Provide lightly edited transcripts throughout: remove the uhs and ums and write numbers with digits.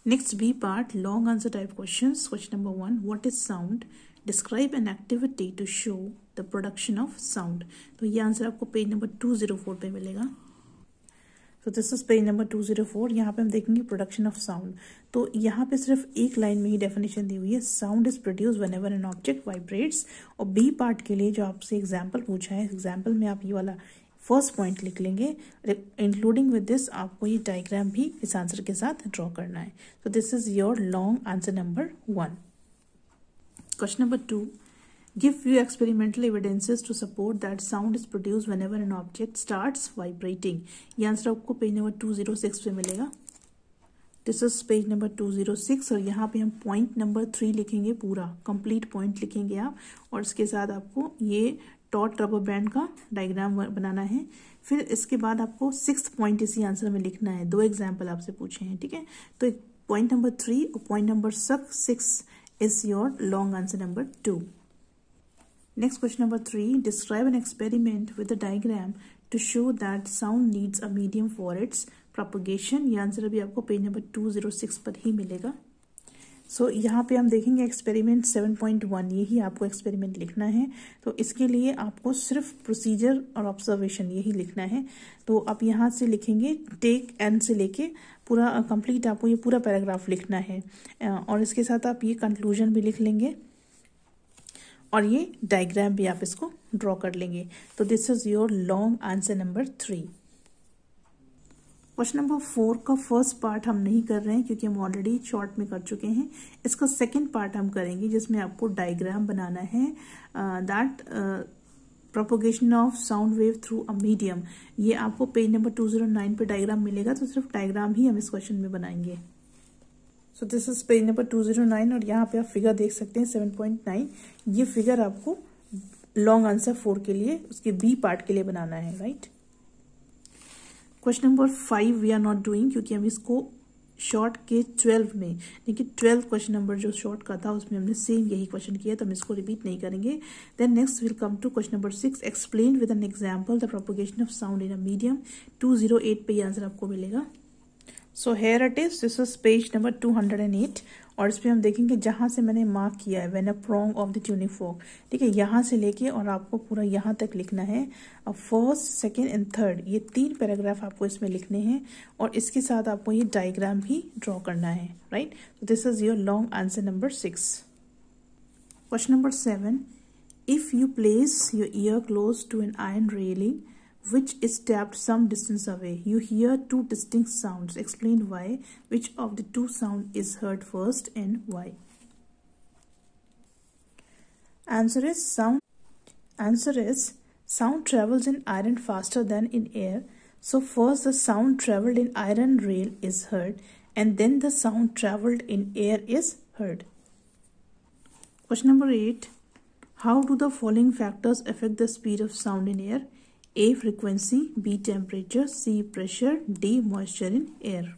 Next B part, long answer type questions. Question number 1, what is sound? Describe an activity to show the production of sound. तो ये answer आपको page number 204 पे मिलेगा. तो this is page number 204. यहाँ पे हम देखेंगे प्रोडक्शन ऑफ साउंड. तो यहाँ पे सिर्फ एक लाइन में ही डेफिनेशन दी हुई है. Sound is produce when ever an object vibrates. और बी पार्ट के लिए जो आपसे एग्जाम्पल पूछा है, एग्जाम्पल में आप ये वाला फर्स्ट पॉइंट लिख लेंगे. इंक्लूडिंग विद दिस आपको ये डायग्राम भी इस आंसर के साथ ड्रॉ करना है. तो this is your long answer number 1. Question number 2, give few experimental evidences to support that sound is produced whenever an object starts vibrating. ये आंसर आपको पेज नंबर 206 पे मिलेगा. This is page number 206. और यहाँ पे हम पॉइंट नंबर 3 लिखेंगे, पूरा कंप्लीट पॉइंट लिखेंगे आप. और इसके साथ आपको ये टॉट रबर बैंड का डायग्राम बनाना है. फिर इसके बाद आपको 6th पॉइंट इसी आंसर में लिखना है. 2 एग्जाम्पल आपसे पूछे हैं, ठीक है. तो पॉइंट नंबर 3 और point number 6 is your long answer number 2. Next, question number 3, describe an experiment with a diagram to show that sound needs a medium for its propagation. ये आंसर अभी आपको पेज नंबर 206 पर ही मिलेगा. सो यहाँ पे हम देखेंगे एक्सपेरिमेंट 7.1. यही आपको एक्सपेरिमेंट लिखना है. तो इसके लिए आपको सिर्फ प्रोसीजर और ऑब्जर्वेशन यही लिखना है. तो आप यहाँ से लिखेंगे टेक एन से लेके पूरा कंप्लीट आपको ये पूरा पैराग्राफ लिखना है. और इसके साथ आप ये कंक्लूजन भी लिख लेंगे और ये डायग्राम भी आप इसको ड्रॉ कर लेंगे. तो this is your long answer number 3. Question number 4 का फर्स्ट पार्ट हम नहीं कर रहे हैं क्योंकि हम ऑलरेडी शॉर्ट में कर चुके हैं. इसका सेकंड पार्ट हम करेंगे जिसमें आपको डायग्राम बनाना है. That propagation of sound wave through a medium. ये आपको पेज नंबर 209 पे डायग्राम मिलेगा. तो सिर्फ डायग्राम ही हम इस क्वेश्चन में बनाएंगे. सो दिस इज पेज नंबर 209. और यहाँ पे आप फिगर देख सकते हैं 7.9. ये फिगर आपको लॉन्ग आंसर 4 के लिए, उसके बी पार्ट के लिए बनाना है, right. Question number 5 we are not doing क्योंकि हम इसको शॉर्ट के 12 में, देखिए 12 क्वेश्चन नंबर जो शॉर्ट का था उसमें हमने सेम यही क्वेश्चन किया, तो हम इसको रिपीट नहीं करेंगे. Then next will come to question number 6, explain with an example the propagation of sound in a medium. 208 पे ये आंसर आपको मिलेगा. So here it is, this is page number 208. और इस पर हम देखेंगे जहां से मैंने मार्क किया है when a prong of the tuning फोक, ठीक है, यहां से लेके और आपको पूरा यहां तक लिखना है. फर्स्ट, सेकंड एंड थर्ड, ये 3 पैराग्राफ आपको इसमें लिखने हैं. और इसके साथ आपको ये डायग्राम भी ड्रॉ करना है, right. This is your long answer number 6. Question number 7, if you place your ear close to an iron railing which is tapped some distance away, you hear 2 distinct sounds. Explain why. Which of the 2 sound is heard first and why? Answer is sound travels in iron faster than in air. So first the sound traveled in iron rail is heard and then the sound traveled in air is heard. Question number 8, how do the following factors affect the speed of sound in air? A, frequency, B, temperature, C, pressure, D, moisture in air.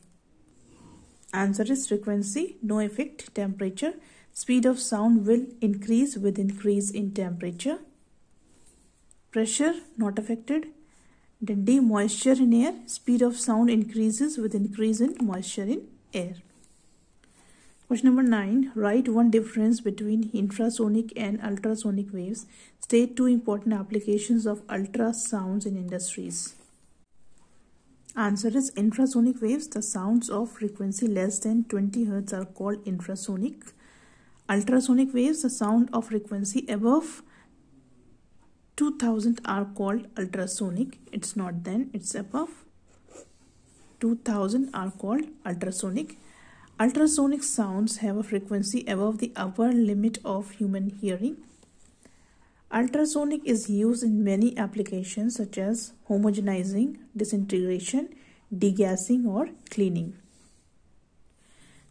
Answer is frequency, no effect. Temperature, speed of sound will increase with increase in temperature. Pressure, not affected. Then D, moisture in air, speed of sound increases with increase in moisture in air. Question number 9, write one difference between infrasonic and ultrasonic waves. State 2 important applications of ultrasounds in industries. Answer is infrasonic waves. The sounds of frequency less than 20 Hz are called infrasonic. Ultrasonic waves, the sound of frequency above 2000 are called ultrasonic. It's not then, it's above 2000 are called ultrasonic. Ultrasonic sounds have a frequency above the upper limit of human hearing. Ultrasonic is used in many applications such as homogenizing, disintegration, degassing or cleaning.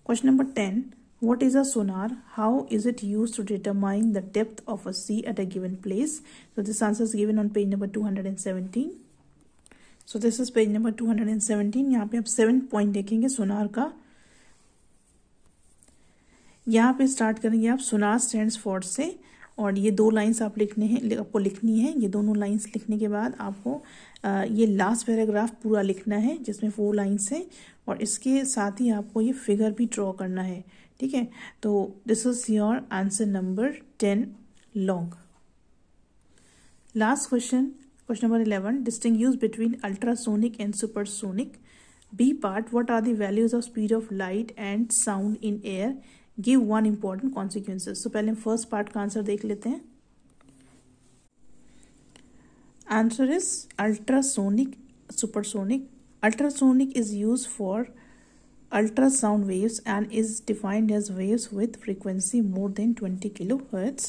Question number 10, what is a sonar? How is it used to determine the depth of a sea at a given place? So this answer is given on page number 217. So this is page number 217. यहाँ पे आप 7 point देखेंगे सोनार का. यहाँ पे start करेंगे आप सोनार stands for से. और ये 2 लाइंस आप आपको लिखनी है। ये दोनों लाइंस लिखने के बाद आपको ये लास्ट पैराग्राफ पूरा लिखना है जिसमें 4 लाइंस है, और इसके साथ ही आपको ये फिगर भी ड्रॉ करना है। ठीक है, तो this is your answer number 10 long. Last question, question number 11, distinguish between ultrasonic and supersonic. B part, what are the values of speed of light and sound in air, give one important consequences. तो पहले हम first part का answer देख लेते हैं। Answer is ultrasonic, supersonic. Ultrasonic is used for ultrasound waves and is defined as waves with frequency more than 20 kilohertz.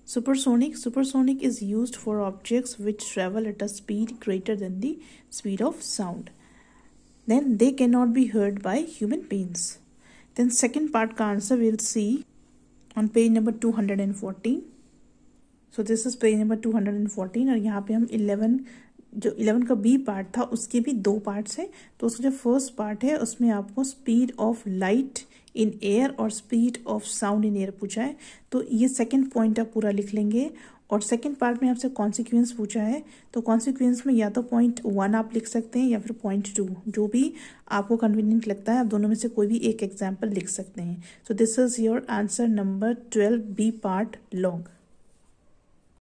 Supersonic is used for objects which travel at a speed greater than the speed of sound. Then they cannot be heard by human beings. Then second part का answer we'll see on page number 214. So this is page number 214 और यहाँ पे हम 11 का B part था उसके भी 2 parts हैं। तो उसका जो फर्स्ट पार्ट है उसमें आपको speed of light in air और speed of sound in air पूछा है, तो ये सेकंड पॉइंट आप पूरा लिख लेंगे। और सेकंड पार्ट में आपसे कॉन्सिक्वेंस पूछा है, तो कॉन्सिक्वेंस में या तो पॉइंट 1 आप लिख सकते हैं या फिर पॉइंट 2, जो भी आपको कन्वीनियंट लगता है, आप दोनों में से कोई भी एक एग्जाम्पल लिख सकते हैं। So this is your answer number 12 B part long.